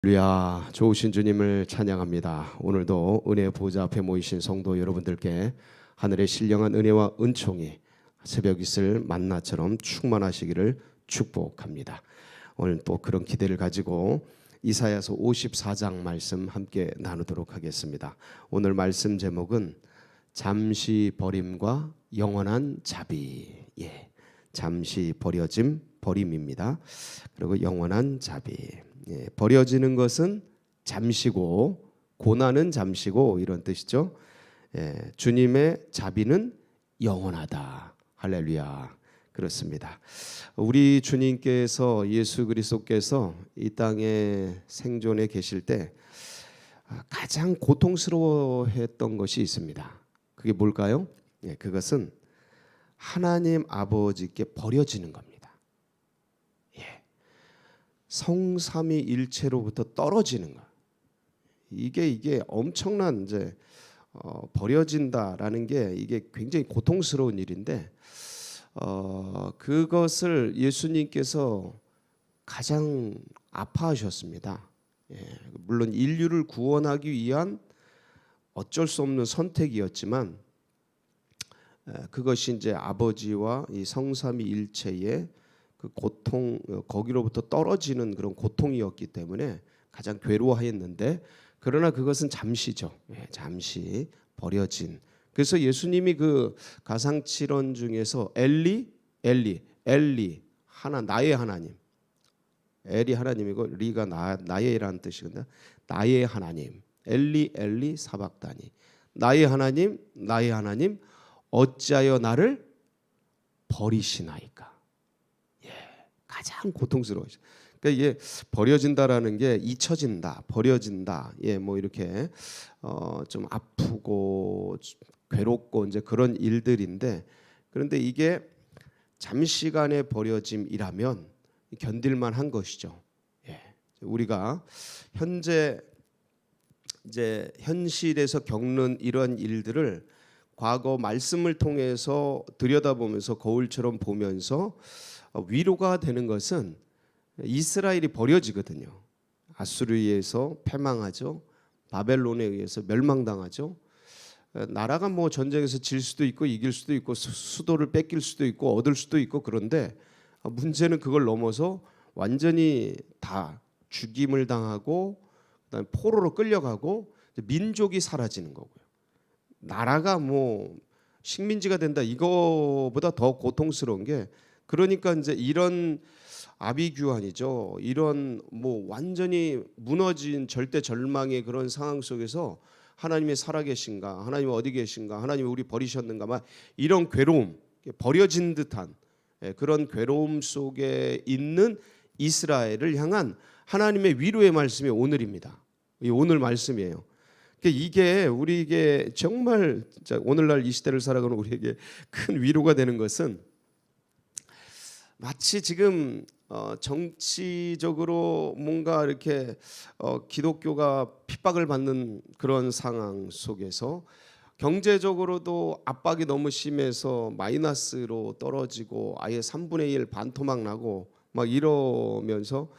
할렐루야, 좋으신 주님을 찬양합니다. 오늘도 은혜의 보좌 앞에 모이신 성도 여러분들께 하늘의 신령한 은혜와 은총이 새벽 이슬 만나처럼 충만하시기를 축복합니다. 오늘 또 그런 기대를 가지고 이사야서 54장 말씀 함께 나누도록 하겠습니다. 오늘 말씀 제목은 잠시 버림과 영원한 자비. 잠시 버려짐, 버림입니다. 그리고 영원한 자비. 버려지는 것은 잠시고 고난은 잠시고 이런 뜻이죠. 주님의 자비는 영원하다. 할렐루야. 그렇습니다. 우리 주님께서 예수 그리스도께서 이 땅에 생존해 계실 때 가장 고통스러워했던 것이 있습니다. 그게 뭘까요? 그것은 하나님 아버지께 버려지는 겁니다. 성삼위일체로부터 떨어지는 거. 이게 엄청난 이제 버려진다라는 게 이게 굉장히 고통스러운 일인데 그것을 예수님께서 가장 아파하셨습니다. 물론 인류를 구원하기 위한 어쩔 수 없는 선택이었지만 그것이 이제 아버지와 이 성삼위일체의 그 고통, 거기로부터 떨어지는 그런 고통이었기 때문에 가장 괴로워했는데, 그러나 그것은 잠시죠. 잠시 버려진. 그래서 예수님이 그 가상칠언 중에서 엘리 하나, 나의 하나님. 엘이 하나님이고 리가 나의라는 뜻이거든요. 나의 하나님. 엘리 사박다니. 나의 하나님 어찌하여 나를 버리시나이까. 가장 고통스러워요. 그러니까 이게 버려진다라는 게 잊혀진다, 버려진다. 뭐 이렇게 좀 아프고 괴롭고 이제 그런 일들인데, 그런데 이게 잠시간의 버려짐이라면 견딜만 한 것이죠. 우리가 현재 이제 현실에서 겪는 이런 일들을 과거 말씀을 통해서 들여다보면서 거울처럼 보면서 위로가 되는 것은 이스라엘이 버려지거든요. 아수르에 의해서 패망하죠. 바벨론에 의해서 멸망당하죠. 나라가 뭐 전쟁에서 질 수도 있고 이길 수도 있고 수도를 뺏길 수도 있고 얻을 수도 있고, 그런데 문제는 그걸 넘어서 완전히 다 죽임을 당하고 그다음에 포로로 끌려가고 민족이 사라지는 거고요. 나라가 뭐 식민지가 된다, 이거보다 더 고통스러운 게, 그러니까 이제 이런 아비규환이죠. 이런 뭐 완전히 무너진 절대 절망의 그런 상황 속에서 하나님이 살아계신가, 하나님 어디 계신가, 하나님이 우리 버리셨는가, 막 이런 괴로움, 버려진 듯한 그런 괴로움 속에 있는 이스라엘을 향한 하나님의 위로의 말씀이 오늘입니다. 오늘 말씀이에요. 이게 우리에게 정말 오늘날 이 시대를 살아가는 우리에게 큰 위로가 되는 것은, 마치 지금 정치적으로 뭔가 이렇게 기독교가 핍박을 받는 그런 상황 속에서 경제적으로도 압박이 너무 심해서 마이너스로 떨어지고 아예 3분의 1 반토막 나고 막 이러면서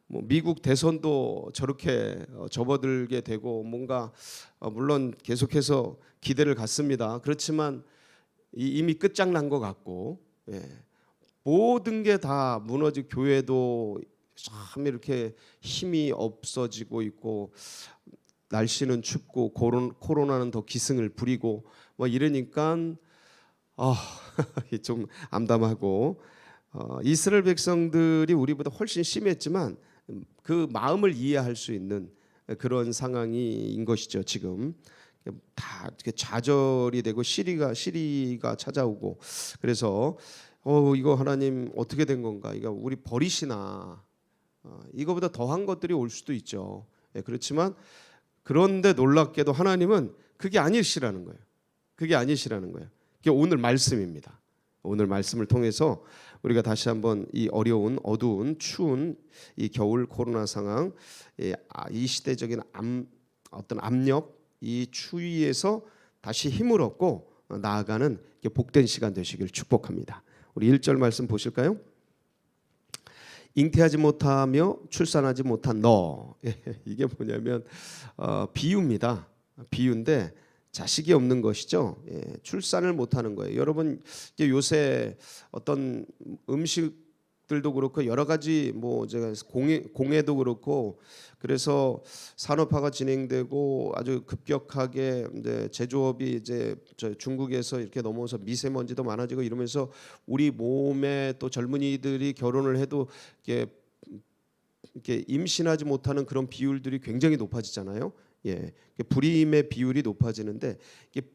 뭐 미국 대선도 저렇게 접어들게 되고, 뭔가 물론 계속해서 기대를 갖습니다. 그렇지만 이미 끝장난 것 같고, 모든 게 다 무너지고 교회도 참 이렇게 힘이 없어지고 있고, 날씨는 춥고 코로나는 더 기승을 부리고 뭐 이러니까 좀 암담하고, 이스라엘 백성들이 우리보다 훨씬 심했지만 그 마음을 이해할 수 있는 그런 상황인 것이죠. 지금 다 이렇게 좌절이 되고 시리가 찾아오고, 그래서 이거 하나님 어떻게 된 건가? 이거 우리 버리시나? 이거보다 더한 것들이 올 수도 있죠. 그렇지만 그런데 놀랍게도 하나님은 그게 아니시라는 거예요. 그게 아니시라는 거예요. 그게 오늘 말씀입니다. 오늘 말씀을 통해서 우리가 다시 한번 이 어려운, 어두운, 추운 이 겨울 코로나 상황, 이 시대적인 어떤 압력, 이 추위에서 다시 힘을 얻고 나아가는 복된 시간 되시길 축복합니다. 우리 1절 말씀 보실까요? 잉태하지 못하며 출산하지 못한 너. 이게 뭐냐면 비유입니다. 비유인데 자식이 없는 것이죠. 출산을 못하는 거예요. 여러분 이제 요새 어떤 음식들도 그렇고 여러 가지 뭐 제가 공해도 그렇고 그래서 산업화가 진행되고 아주 급격하게 이제 제조업이 이제 중국에서 이렇게 넘어서 미세먼지도 많아지고 이러면서 우리 몸에 또 젊은이들이 결혼을 해도 이렇게 임신하지 못하는 그런 비율들이 굉장히 높아지잖아요. 불임의 비율이 높아지는데 이게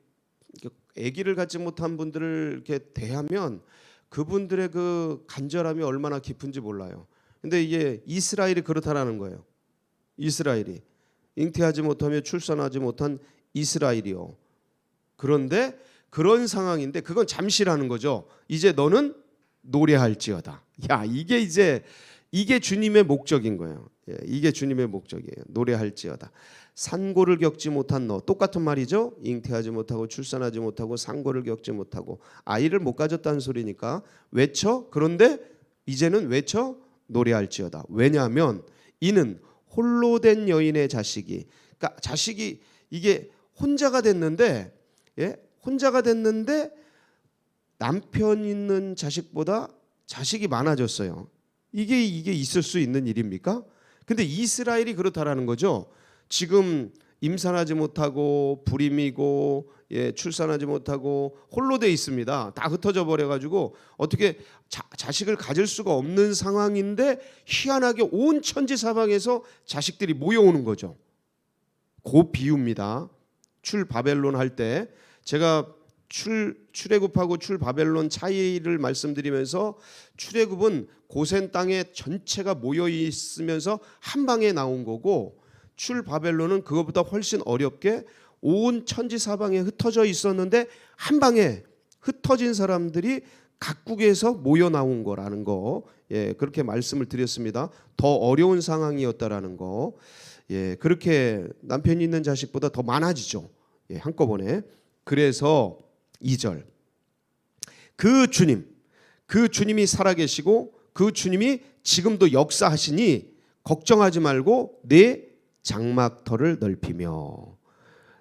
아기를 갖지 못한 분들을 이렇게 대하면 그분들의 그 간절함이 얼마나 깊은지 몰라요. 근데 이게 이스라엘이 그렇다라는 거예요. 이스라엘이 잉태하지 못하며 출산하지 못한 이스라엘이요. 그런데 그런 상황인데 그건 잠시라는 거죠. 이제 너는 노래할지어다. 야, 이게 주님의 목적인 거예요. 이게 주님의 목적이에요. 노래할지어다. 산고를 겪지 못한 너. 똑같은 말이죠. 잉태하지 못하고 출산하지 못하고 산고를 겪지 못하고 아이를 못 가졌다는 소리니까 외쳐. 그런데 이제는 외쳐 노래할지어다. 왜냐하면 이는 홀로 된 여인의 자식이, 그러니까 자식이 이게 혼자가 됐는데, 혼자가 됐는데 남편 있는 자식보다 자식이 많아졌어요. 이게 있을 수 있는 일입니까? 근데 이스라엘이 그렇다라는 거죠. 지금 임산하지 못하고 불임이고 출산하지 못하고 홀로 돼 있습니다. 다 흩어져 버려 가지고 어떻게 자식을 가질 수가 없는 상황인데 희한하게 온 천지 사방에서 자식들이 모여오는 거죠. 그 비유입니다. 출 바벨론 할 때 제가 출애굽하고 출 바벨론 차이를 말씀드리면서 출애굽은 고센 땅에 전체가 모여 있으면서 한 방에 나온 거고 출 바벨론은 그것보다 훨씬 어렵게 온 천지 사방에 흩어져 있었는데 한 방에 흩어진 사람들이 각국에서 모여 나온 거라는 거, 그렇게 말씀을 드렸습니다. 더 어려운 상황이었다라는 거, 그렇게 남편이 있는 자식보다 더 많아지죠. 한꺼번에. 그래서 2절 그 주님이 살아계시고 그 주님이 지금도 역사하시니 걱정하지 말고 내 장막터를 넓히며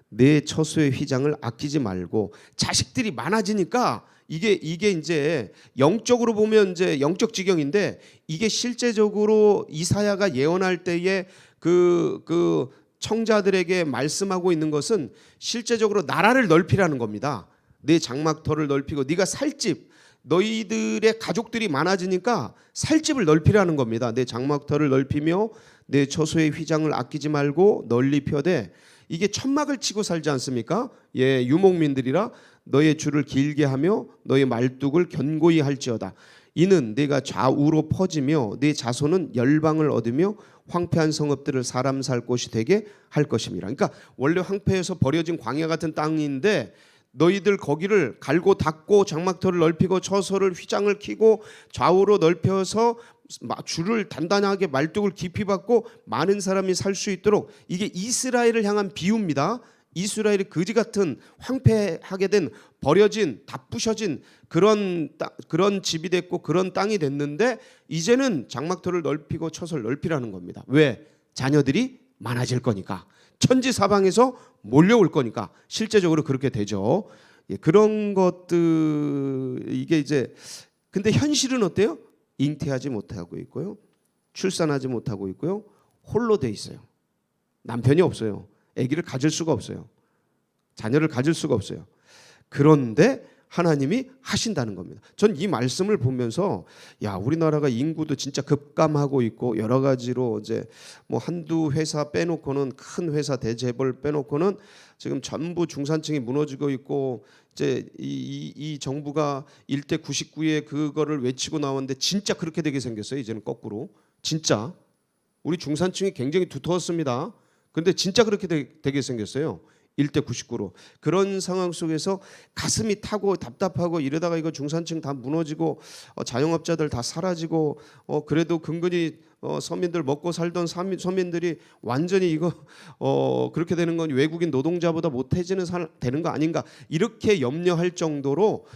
내 처소의 휘장을 아끼지 말고. 자식들이 많아지니까 이게 이제 영적으로 보면 이제 영적 지경인데 이게 실제적으로 이사야가 예언할 때에 그 청자들에게 말씀하고 있는 것은 실제적으로 나라를 넓히라는 겁니다. 내 장막터를 넓히고 네가 살 집, 너희들의 가족들이 많아지니까 살 집을 넓히라는 겁니다. 내 장막터를 넓히며 내 처소의 휘장을 아끼지 말고 널리 펴되. 이게 천막을 치고 살지 않습니까? 유목민들이라 너의 줄을 길게 하며 너의 말뚝을 견고히 할지어다. 이는 내가 좌우로 퍼지며 네 자손은 열방을 얻으며 황폐한 성읍들을 사람 살 곳이 되게 할 것입니다. 그러니까 원래 황폐해서 버려진 광야 같은 땅인데 너희들 거기를 갈고 닦고 장막터를 넓히고 처소를 휘장을 키고 좌우로 넓혀서 줄을 단단하게 말뚝을 깊이 받고 많은 사람이 살 수 있도록. 이게 이스라엘을 향한 비유입니다. 이스라엘이 거지 같은 황폐하게 된 버려진 다 부셔진 그런 집이 됐고 그런 땅이 됐는데 이제는 장막터를 넓히고 처소를 넓히라는 겁니다. 왜? 자녀들이 많아질 거니까. 천지 사방에서 몰려올 거니까. 실제적으로 그렇게 되죠. 그런 것들 이게 이제 근데 현실은 어때요? 잉태하지 못하고 있고요. 출산하지 못하고 있고요. 홀로 돼 있어요. 남편이 없어요. 아기를 가질 수가 없어요. 자녀를 가질 수가 없어요. 그런데 하나님이 하신다는 겁니다. 전 이 말씀을 보면서 우리나라가 인구도 진짜 급감하고 있고 여러 가지로 이제 뭐 한두 회사 빼놓고는 큰 회사 대재벌 빼놓고는 지금 전부 중산층이 무너지고 있고 이제 이 정부가 1대 99에 그거를 외치고 나왔는데 진짜 그렇게 되게 생겼어요. 이제는 거꾸로. 진짜 우리 중산층이 굉장히 두터웠습니다. 그런데 진짜 그렇게 되게 생겼어요. 1대 99로. 그런 상황 속에서 가슴이 타고 답답하고 이러다가 이거 중산층 다 무너지고 자영업자들 다 사라지고 그래도 근근히 서민들 먹고 살던 서민들이 완전히 이거 그렇게 되는 건 외국인 노동자보다 못해지는 되는 거 아닌가 이렇게 염려할 정도로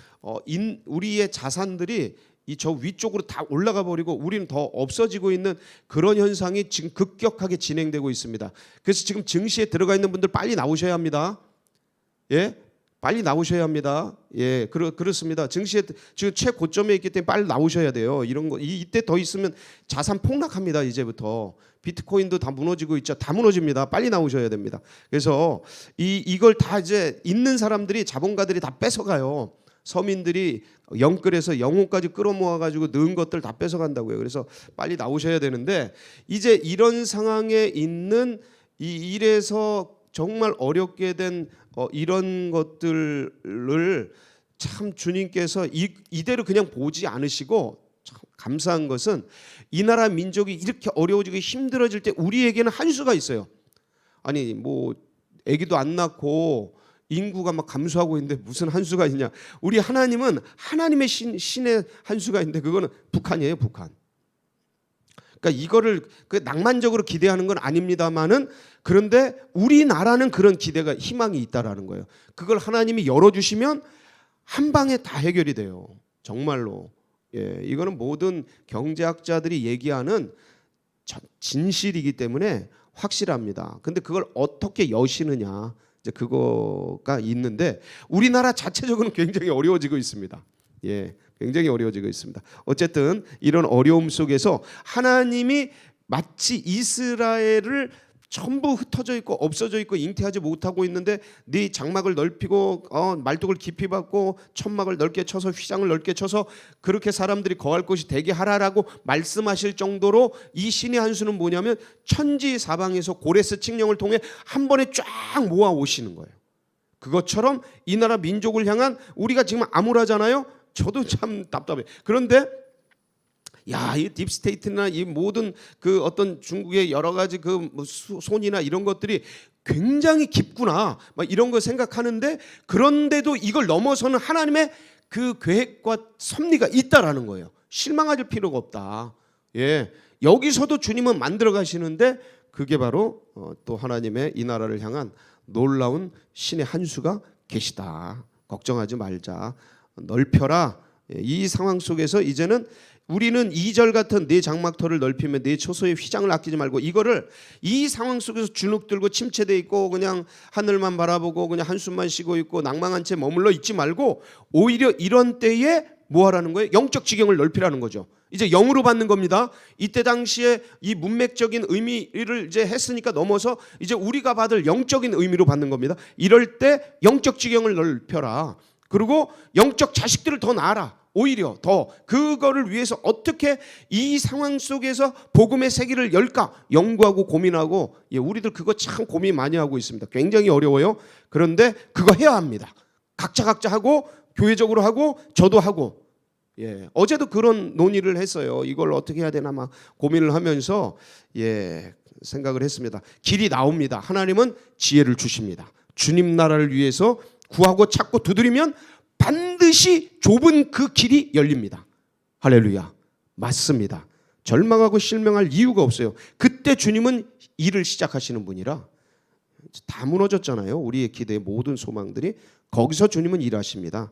우리의 자산들이 이 저 위쪽으로 다 올라가 버리고 우리는 더 없어지고 있는 그런 현상이 지금 급격하게 진행되고 있습니다. 그래서 지금 증시에 들어가 있는 분들 빨리 나오셔야 합니다. 예, 빨리 나오셔야 합니다. 예, 그렇습니다. 증시에 지금 최고점에 있기 때문에 빨리 나오셔야 돼요. 이런 거 이때 더 있으면 자산 폭락합니다. 이제부터 비트코인도 다 무너지고 있죠. 다 무너집니다. 빨리 나오셔야 됩니다. 그래서 이걸 다 이제 있는 사람들이 자본가들이 다 뺏어가요. 서민들이 영끌에서 영혼까지 끌어모아 가지고 넣은 것들 다 뺏어간다고요. 그래서 빨리 나오셔야 되는데 이제 이런 상황에 있는 이래서 정말 어렵게 된 이런 것들을 참 주님께서 이대로 그냥 보지 않으시고 참 감사한 것은 이 나라 민족이 이렇게 어려워지고 힘들어질 때 우리에게는 한 수가 있어요. 아니 뭐 아기도 안 낳고 인구가 막 감소하고 있는데 무슨 한 수가 있냐? 우리 하나님은 하나님의 신의 한 수가 있는데 그거는 북한이에요, 북한. 그러니까 이거를 낭만적으로 기대하는 건 아닙니다만은 그런데 우리나라는 그런 기대가 희망이 있다라는 거예요. 그걸 하나님이 열어주시면 한 방에 다 해결이 돼요. 정말로. 예, 이거는 모든 경제학자들이 얘기하는 진실이기 때문에 확실합니다. 근데 그걸 어떻게 여시느냐 이제 그거가 있는데 우리나라 자체적으로는 굉장히 어려워지고 있습니다. 예, 굉장히 어려워지고 있습니다. 어쨌든 이런 어려움 속에서 하나님이 마치 이스라엘을 전부 흩어져 있고 없어져 있고 잉태하지 못하고 있는데 네 장막을 넓히고 말뚝을 깊이 박고 천막을 넓게 쳐서 휘장을 넓게 쳐서 그렇게 사람들이 거할 곳이 되게 하라라고 말씀하실 정도로 이 신의 한 수는 뭐냐면 천지 사방에서 고레스 칙령을 통해 한 번에 쫙 모아 오시는 거예요. 그것처럼 이 나라 민족을 향한 우리가 지금 암울하잖아요. 저도 참 답답해. 그런데 야, 이 딥스테이트나 이 모든 그 어떤 중국의 여러 가지 그 손이나 이런 것들이 굉장히 깊구나, 막 이런 거 생각하는데 그런데도 이걸 넘어서는 하나님의 그 계획과 섭리가 있다라는 거예요. 실망할 필요가 없다. 예, 여기서도 주님은 만들어 가시는데 그게 바로 또 하나님의 이 나라를 향한 놀라운 신의 한 수가 계시다. 걱정하지 말자. 넓혀라. 이 상황 속에서 이제는 우리는 2절 같은 내 장막터를 넓히며 내 초소의 휘장을 아끼지 말고 이거를 이 상황 속에서 주눅 들고 침체돼 있고 그냥 하늘만 바라보고 그냥 한숨만 쉬고 있고 낭망한 채 머물러 있지 말고 오히려 이런 때에 뭐 하라는 거예요? 영적 지경을 넓히라는 거죠. 이제 영으로 받는 겁니다. 이때 당시에 이 문맥적인 의미를 이제 했으니까 넘어서 이제 우리가 받을 영적인 의미로 받는 겁니다. 이럴 때 영적 지경을 넓혀라. 그리고 영적 자식들을 더 낳아라. 오히려 더 그거를 위해서 어떻게 이 상황 속에서 복음의 세계를 열까 연구하고 고민하고 우리들 그거 참 고민 많이 하고 있습니다. 굉장히 어려워요. 그런데 그거 해야 합니다. 각자 하고 교회적으로 하고 저도 하고 어제도 그런 논의를 했어요. 이걸 어떻게 해야 되나 막 고민을 하면서 생각을 했습니다. 길이 나옵니다. 하나님은 지혜를 주십니다. 주님 나라를 위해서 구하고 찾고 두드리면 반드시 좁은 그 길이 열립니다. 할렐루야. 맞습니다. 절망하고 실망할 이유가 없어요. 그때 주님은 일을 시작하시는 분이라 다 무너졌잖아요. 우리의 기대의 모든 소망들이 거기서 주님은 일하십니다.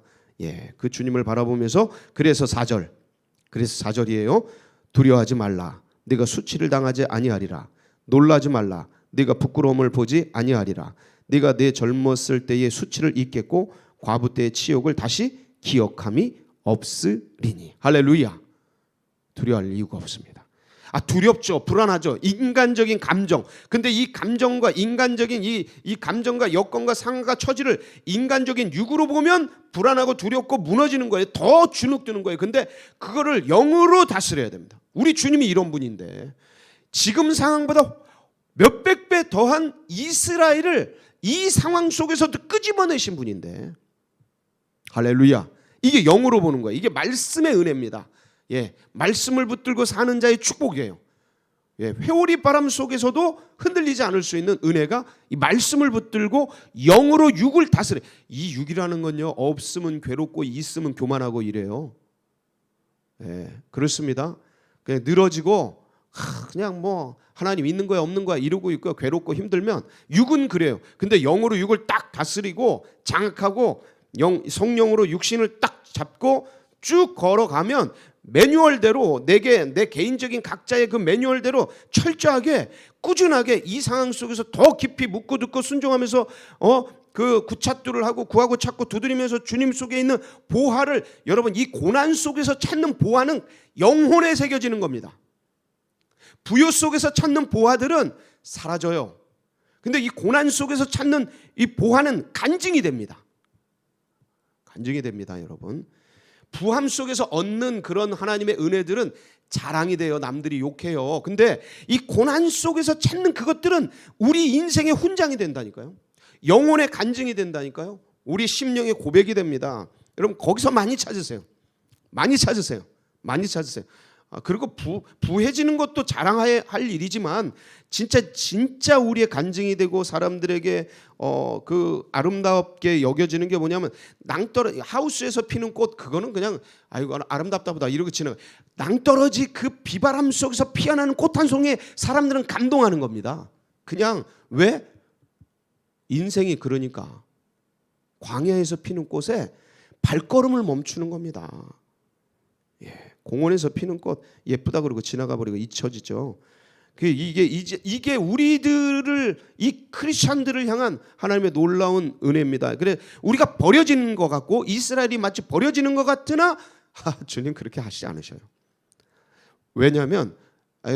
그 주님을 바라보면서 그래서 4절이에요. 두려워하지 말라. 네가 수치를 당하지 아니하리라. 놀라지 말라. 네가 부끄러움을 보지 아니하리라. 네가 내 젊었을 때의 수치를 잊겠고 과부 때의 치욕을 다시 기억함이 없으리니. 할렐루야. 두려워할 이유가 없습니다. 두렵죠. 불안하죠. 인간적인 감정. 근데 이 감정과 인간적인 이 감정과 여건과 상황과 처지를 인간적인 육으로 보면 불안하고 두렵고 무너지는 거예요. 더 주눅드는 거예요. 근데 그거를 영으로 다스려야 됩니다. 우리 주님이 이런 분인데 지금 상황보다 몇백 배 더한 이스라엘을 이 상황 속에서도 끄집어내신 분인데 할렐루야. 이게 영으로 보는 거예요. 이게 말씀의 은혜입니다. 말씀을 붙들고 사는 자의 축복이에요. 회오리 바람 속에서도 흔들리지 않을 수 있는 은혜가 이 말씀을 붙들고 영으로 육을 다스려. 이 육이라는 건요, 없으면 괴롭고 있으면 교만하고 이래요. 그렇습니다. 그냥 늘어지고 그냥 뭐 하나님 있는 거야 없는 거야 이러고 있고 괴롭고 힘들면 육은 그래요. 근데 영으로 육을 딱 다스리고 장악하고 성령으로 육신을 딱 잡고 쭉 걸어가면 매뉴얼대로 내 개인적인 각자의 그 매뉴얼대로 철저하게 꾸준하게 이 상황 속에서 더 깊이 묻고 듣고 순종하면서 그 구차투를 하고 구하고 찾고 두드리면서 주님 속에 있는 보화를, 여러분 이 고난 속에서 찾는 보화는 영혼에 새겨지는 겁니다. 부요 속에서 찾는 보화들은 사라져요. 근데 이 고난 속에서 찾는 이 보화는 간증이 됩니다. 간증이 됩니다, 여러분. 부함 속에서 얻는 그런 하나님의 은혜들은 자랑이 돼요. 남들이 욕해요. 근데 이 고난 속에서 찾는 그것들은 우리 인생의 훈장이 된다니까요. 영혼의 간증이 된다니까요. 우리 심령의 고백이 됩니다. 여러분 거기서 많이 찾으세요. 많이 찾으세요. 많이 찾으세요. 그리고 부해지는 것도 자랑할 일이지만 진짜 우리의 간증이 되고 사람들에게 그 아름답게 여겨지는 게 뭐냐면, 하우스에서 피는 꽃, 그거는 그냥 아이고 아름답다 보다 이러고 지나가. 낭떠러지 그 비바람 속에서 피어나는 꽃 한 송이에 사람들은 감동하는 겁니다. 그냥 왜? 인생이 그러니까 광야에서 피는 꽃에 발걸음을 멈추는 겁니다. 공원에서 피는 꽃 예쁘다 그러고 지나가 버리고 잊혀지죠. 이게 우리들을, 이 크리스천들을 향한 하나님의 놀라운 은혜입니다. 그래 우리가 버려지는 것 같고 이스라엘이 마치 버려지는 것 같으나 주님 그렇게 하시지 않으셔요. 왜냐하면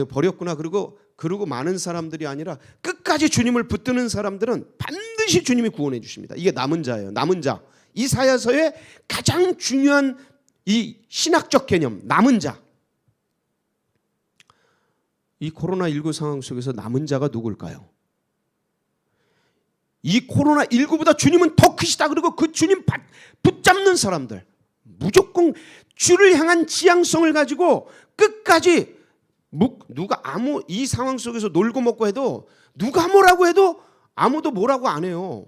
버렸구나 그러고 많은 사람들이 아니라 끝까지 주님을 붙드는 사람들은 반드시 주님이 구원해 주십니다. 이게 남은 자예요. 남은 자. 이사야서의 가장 중요한 이 신학적 개념, 남은 자. 이 코로나19 상황 속에서 남은 자가 누굴까요? 이 코로나19보다 주님은 더 크시다. 그리고 그 주님 붙잡는 사람들, 무조건 주를 향한 지향성을 가지고 끝까지, 누가 이 상황 속에서 놀고 먹고 해도 누가 뭐라고 해도 아무도 뭐라고 안 해요.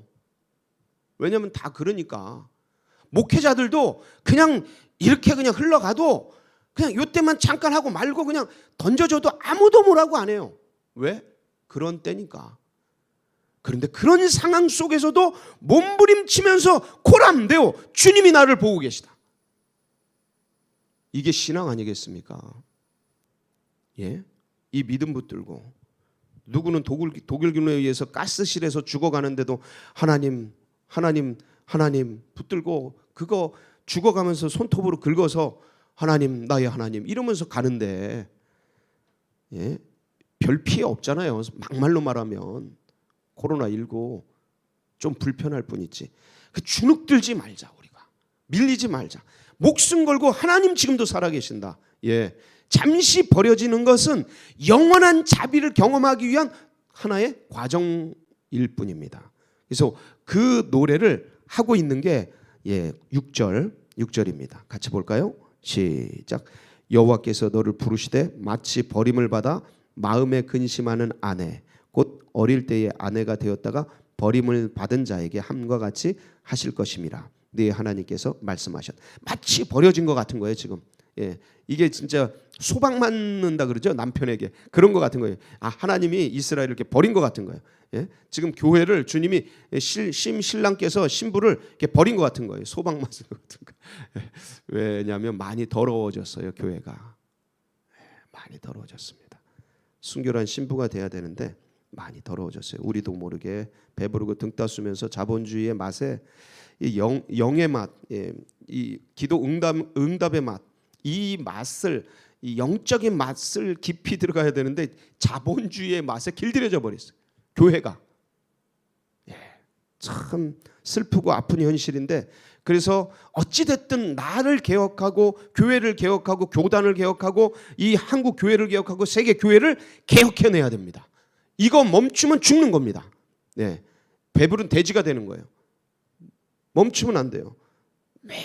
왜냐하면 다 그러니까. 목회자들도 그냥 이렇게 그냥 흘러가도 그냥 이때만 잠깐 하고 말고 그냥 던져줘도 아무도 뭐라고 안 해요. 왜? 그런 때니까. 그런데 그런 상황 속에서도 몸부림치면서 코람되어 주님이 나를 보고 계시다. 이게 신앙 아니겠습니까? 예? 이 믿음 붙들고, 누구는 독일군에 의해서 가스실에서 죽어가는데도 하나님 붙들고 그거 죽어가면서 손톱으로 긁어서 하나님, 나의 하나님 이러면서 가는데, 예? 별 피해 없잖아요. 막말로 말하면 코로나19 좀 불편할 뿐이지. 그 주눅들지 말자. 우리가 밀리지 말자. 목숨 걸고 하나님 지금도 살아계신다. 예, 잠시 버려지는 것은 영원한 자비를 경험하기 위한 하나의 과정일 뿐입니다. 그래서 그 노래를 하고 있는 게 6절입니다. 같이 볼까요? 시작. 여호와께서 너를 부르시되 마치 버림을 받아 마음에 근심하는 아내, 곧 어릴 때의 아내가 되었다가 버림을 받은 자에게 함과 같이 하실 것임이라. 네 하나님께서 말씀하셨. 마치 버려진 것 같은 거예요 지금. 예, 이게 진짜 소방 맞는다 그러죠, 남편에게. 그런 것 같은 거예요. 하나님이 이스라엘을 이렇게 버린 것 같은 거예요. 예? 지금 교회를 주님이 신랑께서 신부를 이렇게 버린 것 같은 거예요. 소방 맞은 것 같은 거예요. 왜냐하면 많이 더러워졌어요, 교회가. 많이 더러워졌습니다. 순결한 신부가 돼야 되는데 많이 더러워졌어요. 우리도 모르게 배부르고 등 따수면서 자본주의의 맛에 이 영의 맛, 이 기도 응답의 맛, 이 맛을, 이 영적인 맛을 깊이 들어가야 되는데 자본주의의 맛에 길들여져 버렸어요, 교회가. 참 슬프고 아픈 현실인데, 그래서 어찌됐든 나를 개혁하고 교회를 개혁하고 교단을 개혁하고 이 한국 교회를 개혁하고 세계 교회를 개혁해내야 됩니다. 이거 멈추면 죽는 겁니다. 배부른 돼지가 되는 거예요. 멈추면 안 돼요.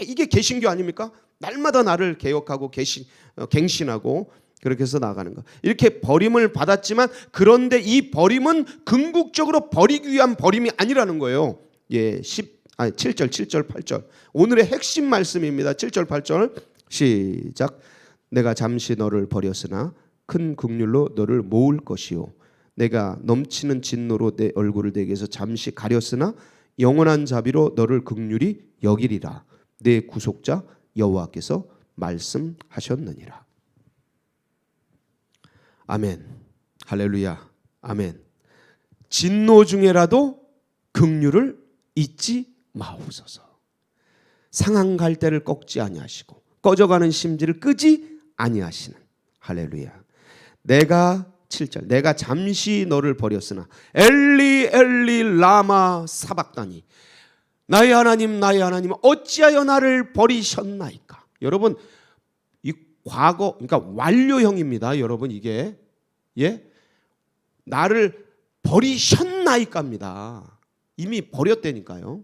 이게 개신교 아닙니까? 날마다 나를 개혁하고 갱신하고 그렇게 해서 나가는 거. 이렇게 버림을 받았지만, 그런데 이 버림은 궁극적으로 버리기 위한 버림이 아니라는 거예요. 7절, 8절. 오늘의 핵심 말씀입니다. 7절, 8절. 시작. 내가 잠시 너를 버렸으나 큰 긍휼로 너를 모을 것이요. 내가 넘치는 진노로 내 얼굴을 내게서 잠시 가렸으나 영원한 자비로 너를 긍휼히 여기리라. 내 구속자 여호와께서 말씀하셨느니라. 아멘. 할렐루야. 아멘. 진노 중에라도 긍휼을 잊지 마옵소서. 상한 갈대를 꺾지 아니하시고 꺼져가는 심지를 끄지 아니하시는. 할렐루야. 내가 7절 내가 잠시 너를 버렸으나 엘리 엘리 라마 사박다니 나의 하나님 어찌하여 나를 버리셨나이까. 여러분 이 과거 그러니까 완료형입니다. 여러분 이게 나를 버리셨나이까입니다. 이미 버렸다니까요.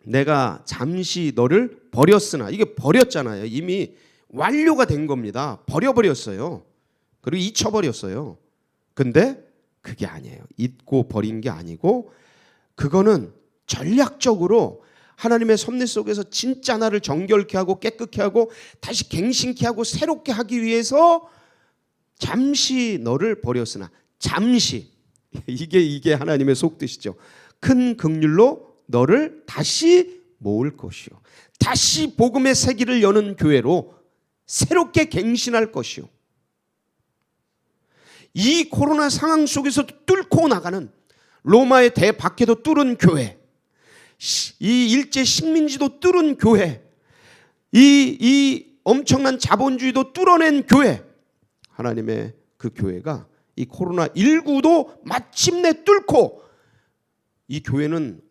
내가 잠시 너를 버렸으나 이게 버렸잖아요. 이미 완료가 된 겁니다. 버려버렸어요. 그리고 잊혀버렸어요. 근데 그게 아니에요. 잊고 버린 게 아니고 그거는 전략적으로 하나님의 섭리 속에서 진짜 나를 정결케 하고 깨끗게 하고 다시 갱신케 하고 새롭게 하기 위해서 잠시 너를 버렸으나 잠시 이게 하나님의 속뜻이죠. 큰 긍휼로 너를 다시 모을 것이요 다시 복음의 세기를 여는 교회로 새롭게 갱신할 것이요 이 코로나 상황 속에서도 뚫고 나가는 로마의 대박해도 뚫은 교회, 이 일제 식민지도 뚫은 교회, 이 엄청난 자본주의도 뚫어낸 교회, 하나님의 그 교회가 이 코로나19도 마침내 뚫고 이 교회는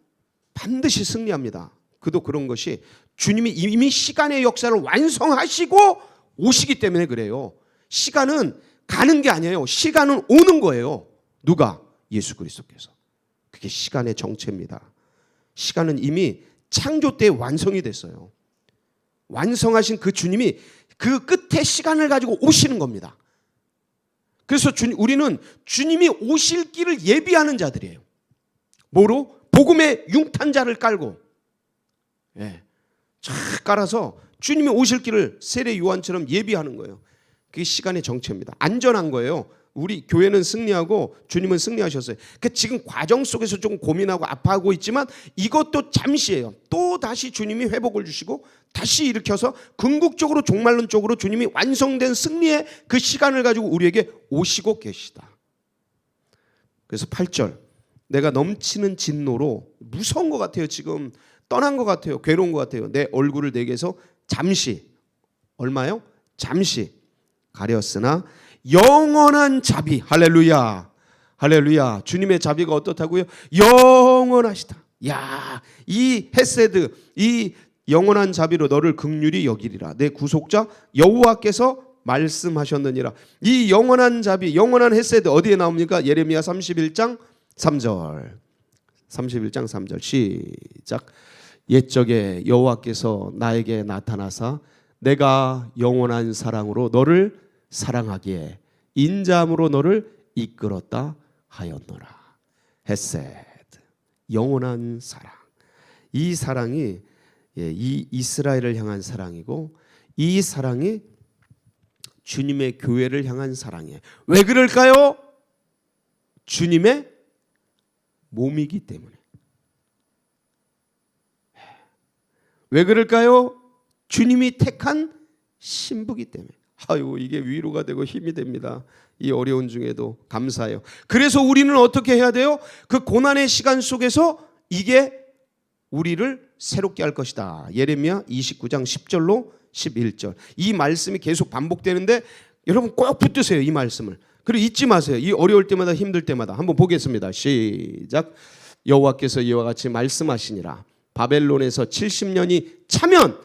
반드시 승리합니다. 그도 그런 것이 주님이 이미 시간의 역사를 완성하시고 오시기 때문에 그래요. 시간은 가는 게 아니에요. 시간은 오는 거예요. 누가? 예수 그리스도께서. 그게 시간의 정체입니다. 시간은 이미 창조 때 완성이 됐어요. 완성하신 그 주님이 그 끝에 시간을 가지고 오시는 겁니다. 그래서 우리는 주님이 오실 길을 예비하는 자들이에요. 뭐로? 복음의 융탄자를 깔고 쫙 깔아서 주님이 오실 길을 세례 요한처럼 예비하는 거예요. 그게 시간의 정체입니다. 안전한 거예요. 우리 교회는 승리하고 주님은 승리하셨어요. 그러니까 지금 과정 속에서 좀 고민하고 아파하고 있지만 이것도 잠시예요. 또 다시 주님이 회복을 주시고 다시 일으켜서 궁극적으로 종말론적으로 주님이 완성된 승리의 그 시간을 가지고 우리에게 오시고 계시다. 그래서 8절 내가 넘치는 진노로 무서운 것 같아요. 지금 떠난 것 같아요. 괴로운 것 같아요. 내 얼굴을 내게서 잠시 얼마요? 잠시 가렸으나 영원한 자비 할렐루야 할렐루야 주님의 자비가 어떻다고요? 영원하시다. 야, 이 헤세드 이 영원한 자비로 너를 긍휼히 여기리라. 내 구속자 여호와께서 말씀하셨느니라. 이 영원한 자비 영원한 헤세드 어디에 나옵니까? 예레미야 31장 3절 31장 3절 시작. 옛적에 여호와께서 나에게 나타나사 내가 영원한 사랑으로 너를 사랑하기에 인자함으로 너를 이끌었다 하였노라. 헤세드 영원한 사랑. 이 사랑이 이 이스라엘을 향한 사랑이고 이 사랑이 주님의 교회를 향한 사랑이에요. 왜 그럴까요? 주님의 몸이기 때문에. 왜 그럴까요? 주님이 택한 신부기 때문에. 아유, 이게 위로가 되고 힘이 됩니다. 이 어려운 중에도 감사해요. 그래서 우리는 어떻게 해야 돼요? 그 고난의 시간 속에서 이게 우리를 새롭게 할 것이다. 예레미야 29장 10절로 11절. 이 말씀이 계속 반복되는데 여러분 꼭 붙드세요. 이 말씀을. 그리고 잊지 마세요. 이 어려울 때마다 힘들 때마다 한번 보겠습니다. 시작. 여호와께서 이와 같이 말씀하시니라. 바벨론에서 70년이 차면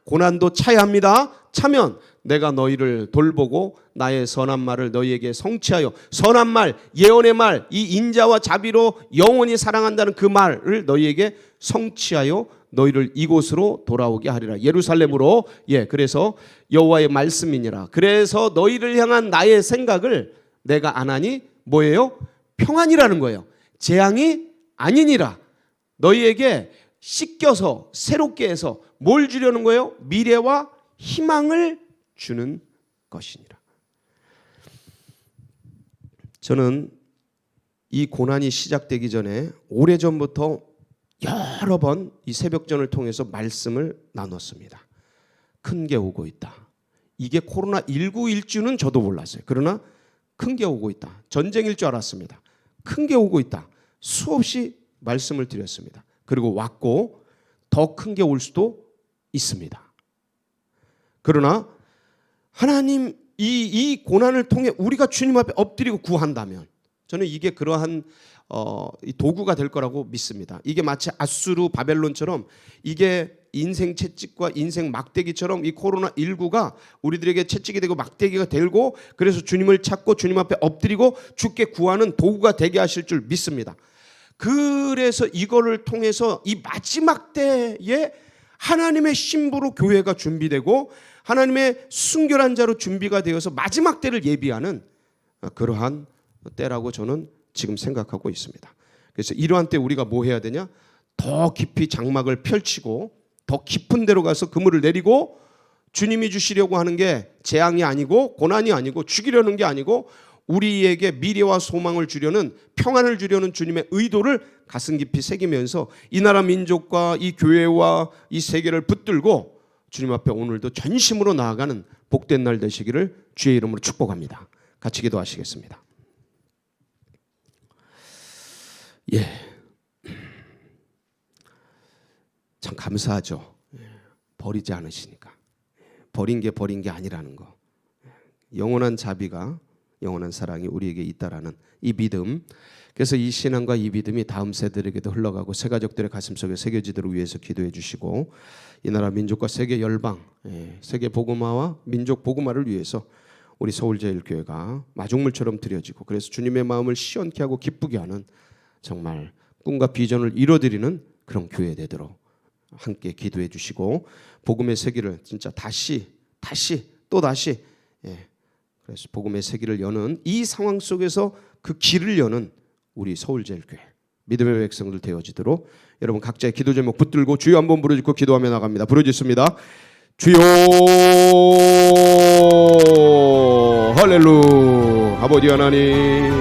고난도 차야 합니다. 차면 내가 너희를 돌보고 나의 선한 말을 너희에게 성취하여 선한 말, 예언의 말, 이 인자와 자비로 영원히 사랑한다는 그 말을 너희에게 성취하여 너희를 이곳으로 돌아오게 하리라. 예루살렘으로. 그래서 여호와의 말씀이니라. 그래서 너희를 향한 나의 생각을 내가 안 하니 뭐예요? 평안이라는 거예요. 재앙이 아니니라. 너희에게 씻겨서 새롭게 해서 뭘 주려는 거예요? 미래와 희망을 주는 것이니라. 저는 이 고난이 시작되기 전에 오래전부터 여러 번 이 새벽전을 통해서 말씀을 나눴습니다. 큰 게 오고 있다. 이게 코로나19일 줄은 저도 몰랐어요. 그러나 큰 게 오고 있다. 전쟁일 줄 알았습니다. 큰 게 오고 있다. 수없이 말씀을 드렸습니다. 그리고 왔고 더 큰 게 올 수도 있습니다. 그러나 하나님 이 고난을 통해 우리가 주님 앞에 엎드리고 구한다면 저는 이게 그러한 이 도구가 될 거라고 믿습니다. 이게 마치 아수르 바벨론처럼 이게 인생 채찍과 인생 막대기처럼 이 코로나19가 우리들에게 채찍이 되고 막대기가 되고 그래서 주님을 찾고 주님 앞에 엎드리고 주께 구하는 도구가 되게 하실 줄 믿습니다. 그래서 이거를 통해서 이 마지막 때에 하나님의 신부로 교회가 준비되고 하나님의 순결한 자로 준비가 되어서 마지막 때를 예비하는 그러한 때라고 저는 지금 생각하고 있습니다. 그래서 이러한 때 우리가 뭐 해야 되냐? 더 깊이 장막을 펼치고 더 깊은 데로 가서 그물을 내리고 주님이 주시려고 하는 게 재앙이 아니고 고난이 아니고 죽이려는 게 아니고 우리에게 미래와 소망을 주려는 평안을 주려는 주님의 의도를 가슴 깊이 새기면서 이 나라 민족과 이 교회와 이 세계를 붙들고 주님 앞에 오늘도 전심으로 나아가는 복된 날 되시기를 주의 이름으로 축복합니다. 같이 기도하시겠습니다. 예, 참 감사하죠. 버리지 않으시니까. 버린 게 아니라는 거. 영원한 자비가 영원한 사랑이 우리에게 있다라는 이 믿음. 그래서 이 신앙과 이 믿음이 다음 세대에게도 흘러가고 새 가족들의 가슴속에 새겨지도록 위해서 기도해 주시고 이 나라 민족과 세계 열방, 세계 복음화와 민족 복음화를 위해서 우리 서울제일교회가 마중물처럼 드려지고 그래서 주님의 마음을 시원케 하고 기쁘게 하는 정말 꿈과 비전을 이뤄드리는 그런 교회 되도록 함께 기도해 주시고 복음의 세기를 진짜 다시 그래서 복음의 세기를 여는 이 상황 속에서 그 길을 여는 우리 서울제일교회 믿음의 백성들 되어지도록 여러분 각자의 기도 제목 붙들고 주여 한번 부르짖고 기도하며 나갑니다. 부르짖습니다. 주여 할렐루야. 아버지 하나님